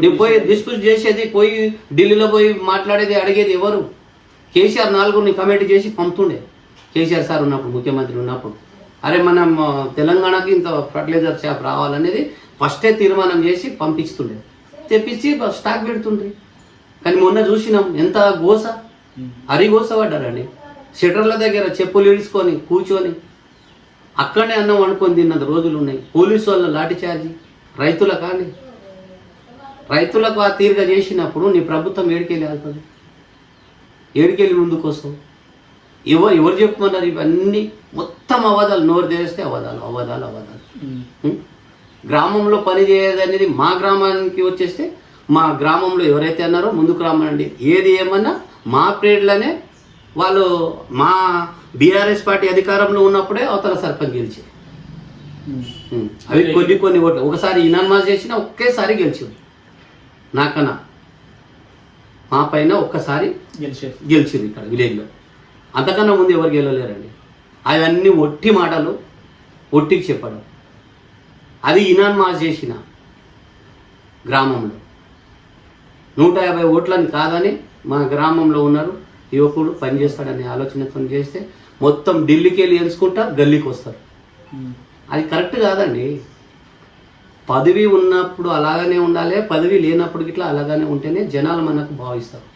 నువ్వు పోయి డిస్కస్ చేసేది, పోయి ఢిల్లీలో పోయి మాట్లాడేది, అడిగేది ఎవరు? కేసీఆర్ 4 కమిటీ చేసి పంపుతుండే. కేసీఆర్ సార్ ఉన్నప్పుడు, ముఖ్యమంత్రి ఉన్నప్పుడు, అరే మనం తెలంగాణకి ఇంత ఫర్టిలైజర్ షాప్ రావాలనేది ఫస్టే తీర్మానం చేసి పంపిస్తుండే, తెప్పించి స్టాక్ పెడుతుండ్రి. కానీ మొన్న చూసినాం ఎంత గోస, హరిగోస పడ్డారండి. షటర్ల దగ్గర చెప్పులు ఇడుచుకొని కూర్చొని అక్కడనే అన్నం వండుకొని తిన్నది రోజులు ఉన్నాయి. పోలీసు వాళ్ళ లాఠీ చార్జీ. రైతులకు ఆ తీరుగా చేసినప్పుడు నీ ప్రభుత్వం ఏడికెళ్ళి వెళ్తుంది? ఏడికెళ్ళి ముందుకు వస్తావు? ఎవరు చెప్పుకున్నారు ఇవన్నీ? మొత్తం అబద్ధాలు. నోరు తెరిస్తే అబద్ధాలు. గ్రామంలో పని చేయదనేది మా గ్రామానికి వచ్చేస్తే, మా గ్రామంలో ఎవరైతే అన్నారో ముందుకు రామనండి, ఏది ఏమన్నా మా పీరియడ్లోనే వాళ్ళు, మా బీఆర్ఎస్ పార్టీ అధికారంలో ఉన్నప్పుడే అవతల సర్పంచ్ గెలిచి అవి కొన్ని ఓట్లు. ఒకసారి ఇనాన్మాస్ చేసినా ఒకేసారి గెలిచారు. నాకన్నా మా పైన ఒక్కసారి గెలిచారు. గెలిచింది ఇక్కడ విలేజ్లో. అంతకన్నా ముందు ఎవరు గెలవలేరండి. అవన్నీ ఒట్టి మాటలు, ఒట్టికి చెప్పడం. అది ఇనాన్ మాస్ చేసిన గ్రామంలో 150 ఓట్లని కాదని మా గ్రామంలో ఉన్నారు యువకుడు పనిచేస్తాడనే ఆలోచనతో చేస్తే మొత్తం ఢిల్లీకి వెళ్ళి ఎంచుకుంటా గల్లీకి వస్తారు. అది కరెక్ట్ కాదండి. పదవి ఉన్నప్పుడు అలాగనే ఉండాలి, పదవి లేనప్పుడు ఇట్లా అలాగనే ఉంటేనే జనాలు మనకు భావిస్తారు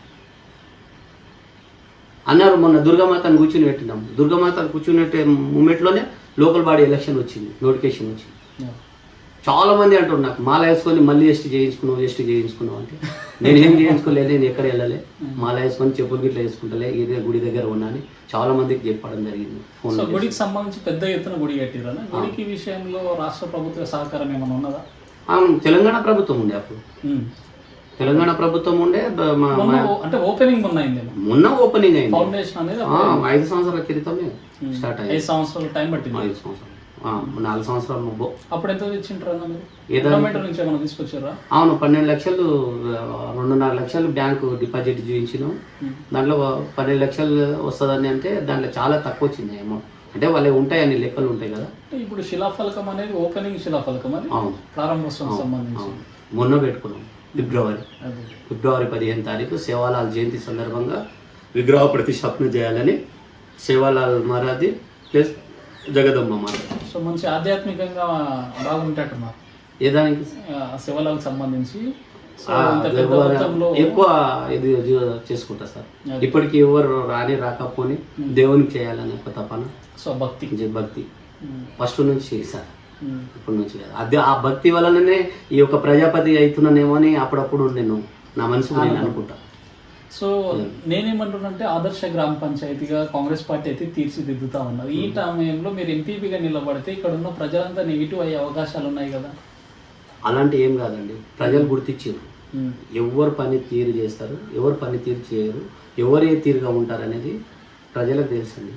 అన్నారు. మొన్న దుర్గామాతను కూర్చుని పెట్టినాం. దుర్గామాతను కూర్చుని మూమెంట్లోనే లోకల్ బాడీ ఎలక్షన్ వచ్చింది, నోటిఫికేషన్ వచ్చింది. చాలా మంది అంటారు నాకు మాల వేసుకొని మళ్ళీ ఎస్టీ చేయించుకున్నావు అంటే నేనేం చేయించుకోలేదు, నేను ఎక్కడ వెళ్ళలే, మాల వేసుకొని చెప్పులు గిట్లా వేసుకుంటలే, ఇదే గుడి దగ్గర ఉన్నా అని చాలా మందికి చెప్పడం జరిగింది. సో గుడికి సంబంధించి పెద్ద ఎత్తున గుడి కట్టిరా? గుడికి విషయంలో రాష్ట్ర ప్రభుత్వ సహకారం ఏమైనా ఉన్నదా? తెలంగాణ ప్రభుత్వం ఉండే అప్పుడు, తెలంగాణ ప్రభుత్వం ఉండే. అంటే ఓపెనింగ్ మొన్న ఓపెనింగ్ అయింది. ఫౌండేషన్ అనేది 5 సంవత్సరాల క్రితమే స్టార్ట్ అయింది. 5 సంవత్సరాల టైం పట్టింది. 5 సంవత్సరాలు 4 సంవత్సరాలు ముబ్బో. అప్పుడు ఎంత తెచ్చింటారు నుంచి ఏమైనా తీసుకొచ్చారా? అవును, 12 లక్షలు, 2.5 లక్షలు బ్యాంకు డిపాజిట్ చూపించినాం. దాంట్లో 12 లక్షలు వస్తుందని అంటే దాంట్లో చాలా తక్కువ వచ్చింది అమౌంట్. అంటే వాళ్ళు ఉంటాయి, అన్ని లెక్కలు ఉంటాయి కదా. ఇప్పుడు శిలాఫలకం అనేది ఓపెనింగ్ శిలాఫలకం అది. అవును, ప్రారంభోత్సవం సంబంధించి మొన్న పెట్టుకున్నాం. ఫిబ్రవరి 15 తారీఖు సేవాలాల్ జయంతి సందర్భంగా విగ్రహ ప్రతిష్టాపన చేయాలని సేవాలాల్ మహారాజ్ ప్లస్ జగదమ్మ మహారాజ్. సో మంచి ఆధ్యాత్మికంగా బాగుంటాట్టున్నారు. ఏ దానికి శివలాలకు సంబంధించి ఎక్కువ ఇది చేసుకుంటా సార్. ఇప్పటికి ఎవరు రాకపోని దేవునికి చేయాలని ఒక తపన. సో భక్తి ఫస్ట్ నుంచి సార్, ఇప్పటి నుంచి కాదు. అదే ఆ భక్తి వలననే ఈ యొక్క ప్రజాపతి అవుతున్నానేమో అని అప్పుడప్పుడు నేను నా మనసుకు నేను అనుకుంటా. సో నేనేమంటున్నానంటే ఆదర్శ గ్రామ పంచాయతీగా కాంగ్రెస్ పార్టీ అయితే తీర్చిదిద్దుతా ఉన్నారు. ఈ సమయంలో మీరు ఎంపీపీగా నిలబడితే ఇక్కడ ఉన్న ప్రజలంతా నెగిటివ్ అయ్యే అవకాశాలు ఉన్నాయి కదా? అలాంటి ఏం కాదండి. ప్రజలు గుర్తించారు ఎవరు పని తీరు చేస్తారు, ఎవరు పని తీరు చేయరు, ఎవరు ఏ తీరుగా ఉంటారు అనేది ప్రజలకు తెలుసండి.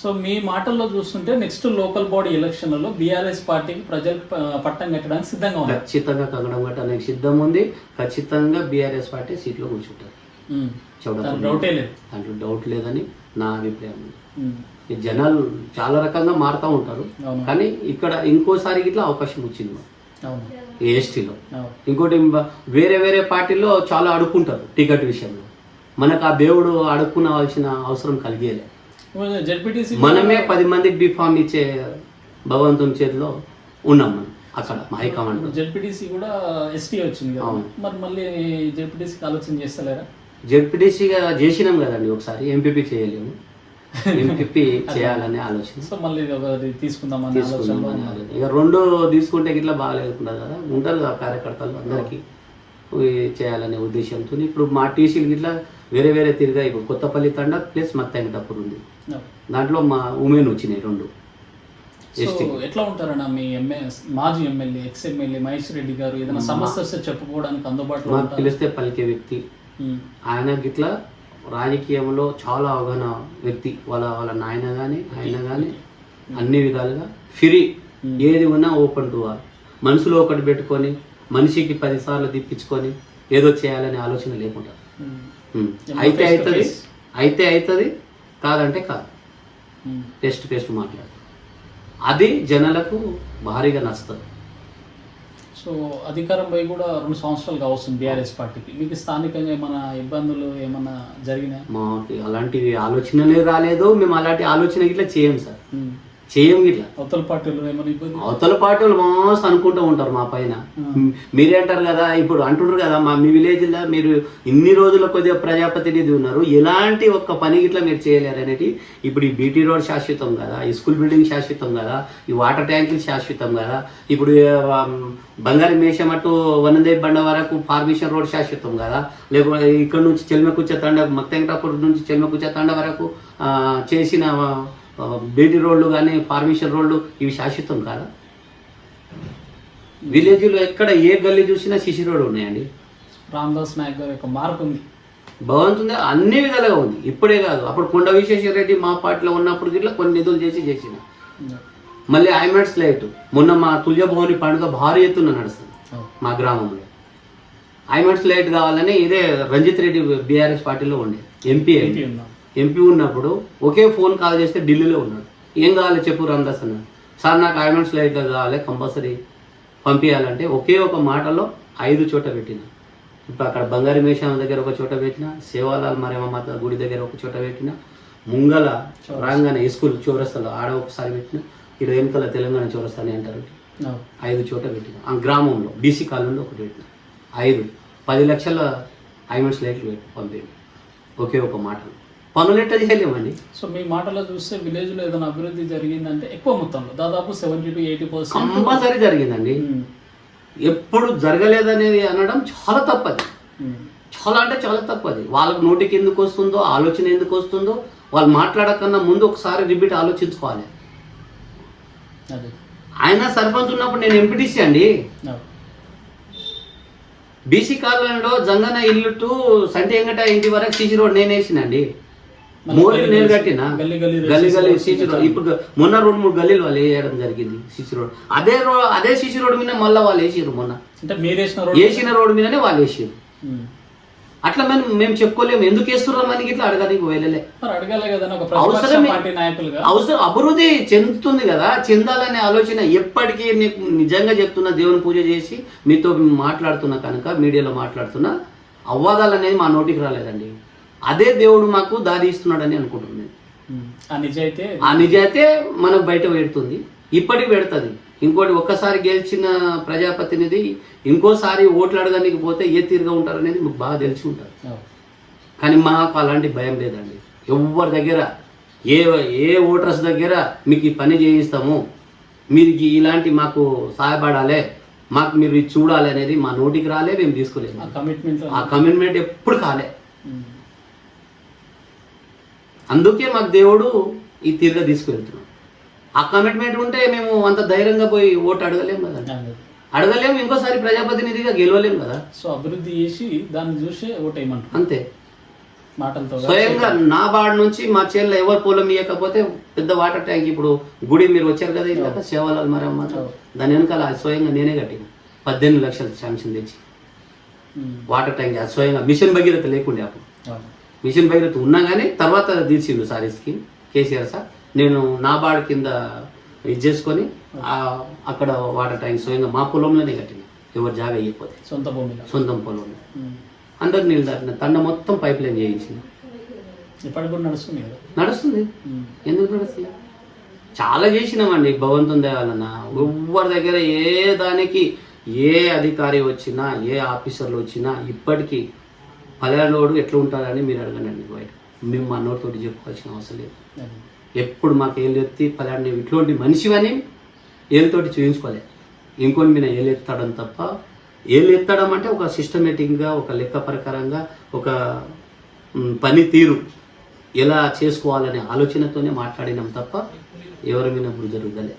సో మీ మాటల్లో చూస్తుంటే నెక్స్ట్ లోకల్ బాడీ ఎలక్షన్లలో బీఆర్ఎస్ పార్టీకి ప్రజలు పట్టం కట్టడానికి సిద్ధంగా ఉంది. ఖచ్చితంగా కంగడం కట్టడానికి సిద్ధం ఉంది. ఖచ్చితంగా బీఆర్ఎస్ పార్టీ సీట్లో కూర్చుంటారు. దాంట్లో డౌట్ లేదని నా అభిప్రాయం ఉంది. జనాలు చాలా రకంగా మారుతూ ఉంటారు, కానీ ఇక్కడ ఇంకోసారి ఇట్లా అవకాశం వచ్చింది ఎస్టీలో. ఇంకోటి వేరే వేరే పార్టీల్లో చాలా అడుక్కుంటారు టికెట్ విషయంలో. మనకు ఆ దేవుడు అడుక్కునవలసిన అవసరం కలిగేలే. మనమే 10 మందికి బీఫామ్ ఇచ్చే భగవంతుని చేతిలో ఉన్నాం మనం అక్కడ హైకమాండ్. జెడ్పీటీసీ కూడా ఎస్టీ వచ్చింది కదా, మరి మళ్ళీ జెడ్పీటీసీకి ఆలోచన చేస్తలేరా? జెడ్పీటీసీగా చేసినాం కదండి ఒకసారి, ఎంపీపీ చేయలేము, ఎంపీపీ చేయాలనే ఆలోచన. సో మళ్ళీ తీసుకుందామని ఇక 2 తీసుకుంటే ఇట్లా బాగాలేకుండా కదా, ఉంటారు కదా కార్యకర్తలు, అందరికీ చేయాలనే ఉద్దేశంతో ఇప్పుడు మా టీసీలు ఇట్లా వేరే వేరే తిరిగా. ఇప్పుడు కొత్తపల్లి తండ ప్లస్ మత్తంగటప్పూర్ ఉంది, దాంట్లో మా ఉమెన్ వచ్చినాయి 2. ఎట్లా ఉంటారన్నా మీ మాజీ MLA ex MLA Mahesh Reddy గారు ఏదైనా సమస్య వస్తే చెప్పుకోవడానికి అందుబాటులో? మాకు పిలిస్తే పలికే వ్యక్తి ఆయన. గిట్లా రాజకీయంలో చాలా అవగాహన వ్యక్తి. వాళ్ళ నాయన కానీ ఆయన కానీ అన్ని విధాలుగా ఫ్రీ, ఏది ఉన్నా ఓపెన్ టు ఆల్. మనసులో ఒకటి పెట్టుకొని మనిషికి 10 సార్లు తిప్పించుకొని ఏదో చేయాలనే ఆలోచన లేకుండా అయితే అవుతుంది, కాదంటే కాదు, పేస్ట్ మాట్లాడతారు. అది జనాలకు భారీగా నచ్చుతుంది. సో అధికారంపై కూడా 2 సంవత్సరాలు కావస్తుంది బీఆర్ఎస్ పార్టీకి. మీకు స్థానికంగా ఏమైనా ఇబ్బందులు ఏమైనా జరిగినాయి? మాకు అలాంటివి ఆలోచనలే రాలేదు. మేము అలాంటి ఆలోచన ఇట్లా చేయం సార్, చేయం ఇట్లా. అవతల పార్టీలు ఏమైనా ఇబ్బంది? అవతల పార్టీలు మస్తు అనుకుంటూ ఉంటారు మా పైన. మీరే అంటారు కదా, ఇప్పుడు అంటున్నారు కదా మీ విలేజ్లో మీరు ఇన్ని రోజుల కొద్దిగా ప్రజాప్రతినిధి ఉన్నారు, ఎలాంటి ఒక్క పని ఇట్లా మీరు చేయలేరు అనేది. ఇప్పుడు ఈ బీటీ రోడ్ శాశ్వతం కదా, ఈ స్కూల్ బిల్డింగ్ శాశ్వతం కదా, ఈ వాటర్ ట్యాంకులు శాశ్వతం కదా, ఇప్పుడు బంగారు మేషమట్టు వనందేవి బండ వరకు ఫార్మేషన్ రోడ్ శాశ్వతం కదా, లేకపోతే ఇక్కడ నుంచి చెల్మెకుచ్చ తండ మక్తంగటాపూర్ నుంచి చెల్మెకుచ్చ తండ వరకు చేసిన బీటీ రోడ్లు కానీ ఫార్మేషన్ రోడ్లు ఇవి శాశ్వతం కాదా? విలేజ్లో ఎక్కడ ఏ గల్లీ చూసినా సిసి రోడ్ ఉన్నాయండి. రామదాస్ నాయక్ గారి యొక్క మార్పు ఉంది, భగవంతుంది అన్ని విధాలుగా ఉంది. ఇప్పుడే కాదు, అప్పుడు కొండ విశ్వేశ్వర రెడ్డి మా పార్టీలో ఉన్నప్పుడు ఇట్లా కొన్ని నిధులు చేసిన. మళ్ళీ ఐమాట్స్ లైట్ మొన్న మా తుల్యభవని పండుగ భారీ ఎత్తున నడుస్తుంది మా గ్రామంలో. ఐమాక్స్ లైట్ కావాలని ఇదే రంజిత్ రెడ్డి బీఆర్ఎస్ పార్టీలో ఉండే ఎంపీ ఉన్నాం. ఎంపీ ఉన్నప్పుడు ఒకే ఫోన్ కాల్ చేస్తే ఢిల్లీలో ఉన్నాడు. ఏం కావాలి చెప్పు రామదాస్ అన్న. సార్ నాకు ఐమాక్స్ లైట్లో కావాలి కంపల్సరీ పంపించాలంటే ఒకే ఒక మాటలో 5 చోట పెట్టిన. ఇప్పుడు అక్కడ బంగారు మేషామ దగ్గర ఒక చోట పెట్టిన, సేవాలాల్ మరియమ్మ మాత గుడి దగ్గర ఒక చోట పెట్టిన, ముంగల రాంగానే స్కూల్ చౌరస్తాలో ఆడ ఒకసారి పెట్టిన, ఇక్కడ వెనుకల తెలంగాణ చౌరస్తా అని అంటారు 5 చోట పెట్టిన. ఆ గ్రామంలో బీసీ కాలనీలో ఒకటి పెట్టిన. 10 లక్షల ఐమాక్స్ లైట్లు పెట్టి పంపేది ఒకే ఒక మాట. పనులు ఎట్లా చేయలేమండి. సో మీ మాటలో చూస్తే విలేజ్ లో ఏదైనా అభివృద్ధి జరిగిందంటే ఎక్కువ మొత్తంలో దాదాపు 70 to 80% కంపల్సరీ జరిగిందండి. ఎప్పుడు జరగలేదనేది అనడం చాలా తప్పది. చాలా అంటే చాలా తప్పది. వాళ్ళకి నోటికి ఎందుకు వస్తుందో, ఆలోచన ఎందుకు వస్తుందో వాళ్ళు మాట్లాడకన్నా ముందు ఒకసారి రిపీట్ ఆలోచించుకోవాలి. ఆయన సర్పంచ్ ఉన్నప్పుడు నేను ఎంపీటీసీ అండి. బీసీ కాలనీలో జంగన ఇల్లు టు సంటి వెంకట ఇంటి వరకు సీసీ రోడ్ నేను వేసినండి. మోరీలు నేను కట్టిన గల్లీ సీసీ రోడ్. ఇప్పుడు మొన్న 2-3 గల్లీలు వాళ్ళు వేయడం జరిగింది సీసీ రోడ్. అదే సీసీ రోడ్ మీద మళ్ళీ వాళ్ళు వేసారు. మొన్న వేసిన రోడ్ మీదనే వాళ్ళు వేసారు. అట్లా మేము చెప్పుకోలేము. ఎందుకు వేస్తున్నాం మనకి ఇట్లా అడగడానికి వెళ్ళలే. అవసరం అభివృద్ధి చెందుతుంది కదా, చెందాలనే ఆలోచన ఎప్పటికీ. నీకు నిజంగా చెప్తున్నా, దేవుని పూజ చేసి మీతో మాట్లాడుతున్నా కనుక, మీడియాలో మాట్లాడుతున్నా, అవ్వాదాలు అనేది మా నోటికి రాలేదండి. అదే దేవుడు మాకు దారి ఇస్తున్నాడని అనుకుంటున్నాను. ఆ నిజాయితే మనకు బయట పెడుతుంది, ఇప్పటికి పెడుతుంది. ఇంకోటి, ఒక్కసారి గెలిచిన ప్రజాప్రతినిధి ఇంకోసారి ఓట్లు అడగడానికి పోతే ఏ తీరుగా ఉంటారనేది మీకు బాగా తెలిసి ఉంటారు. కానీ మాకు అలాంటి భయం లేదండి. ఎవరి దగ్గర ఏ ఓటర్స్ దగ్గర మీకు ఈ పని చేయిస్తాము, మీరు ఇలాంటి మాకు సహాయపడాలి, మాకు మీరు ఇది చూడాలి అనేది మా నోటికి రాలే, మేము తీసుకోలేము. ఆ కమిట్మెంట్ ఎప్పుడు కాలే. అందుకే మాకు దేవుడు ఈ తీరుగా తీసుకువెళ్తున్నాం. ఆ కమిట్మెంట్ ఉంటే మేము అంత ధైర్యంగా పోయి ఓటు అడగలేము కదా, అడగలేము. ఇంకోసారి ప్రజాప్రతినిధిగా గెలవలేము కదా. సో అభివృద్ధి చేసి దాన్ని చూసి ఓటేయమంటారు అంతే. మాటలతో స్వయంగా నా బాడ నుంచి మా చేనులో ఎవరు పొలం ఇవ్వకపోతే పెద్ద వాటర్ ట్యాంక్, ఇప్పుడు గుడి మీరు వచ్చారు కదా ఇందాక సేవలాల్ మరియమ్మ, దాని వెనకాల స్వయంగా నేనే కట్టిన 18 లక్షలు శాంక్షన్ తెచ్చి వాటర్ ట్యాంక్. అది స్వయంగా మిషన్ భగీరథ లేకుండే అప్పుడు. మిషన్ భగీరథ ఉన్నా కానీ తర్వాత తీర్చిండు సార్ ఈ స్కీమ్ కేసీఆర్ సార్. నేను నా బాడ కింద ఇది చేసుకొని అక్కడ వాటర్ ట్యాంక్ స్వయంగా మా పొలంలోనే కట్టిన, ఎవరు జాగా అయ్యిపోతే సొంతం పొలంలో. అందరికి నీళ్ళు దాటిన తండ మొత్తం పైప్ లైన్ చేయించింది. నడుస్తుంది. ఎందుకు నడుస్తుంది? చాలా చేసినామండి భగవంతుని దేవాలన్న. ఎవరి దగ్గర ఏ దానికి ఏ అధికారి వచ్చినా, ఏ ఆఫీసర్లు వచ్చినా ఇప్పటికీ పల్లెలోడు ఎట్లా ఉంటారని మీరు అడగండి. బయట మేము మా నోటితోటి చెప్పుకోవాల్సిన అవసరం లేదు. ఎప్పుడు మాకు ఏళ్ళు ఎత్తి పలాంటి ఇట్లాంటి మనిషివని ఏళ్ళతోటి చూయించుకోలే. ఇంకొని మీద ఏళ్ళు ఎత్తాడని తప్ప, ఏళ్ళు ఎత్తడం అంటే ఒక సిస్టమేటిక్గా, ఒక లెక్క ప్రకారంగా, ఒక పని తీరు ఎలా చేసుకోవాలనే ఆలోచనతోనే మాట్లాడినాం తప్ప ఎవరి మీద ఇప్పుడు జరుగుదలే.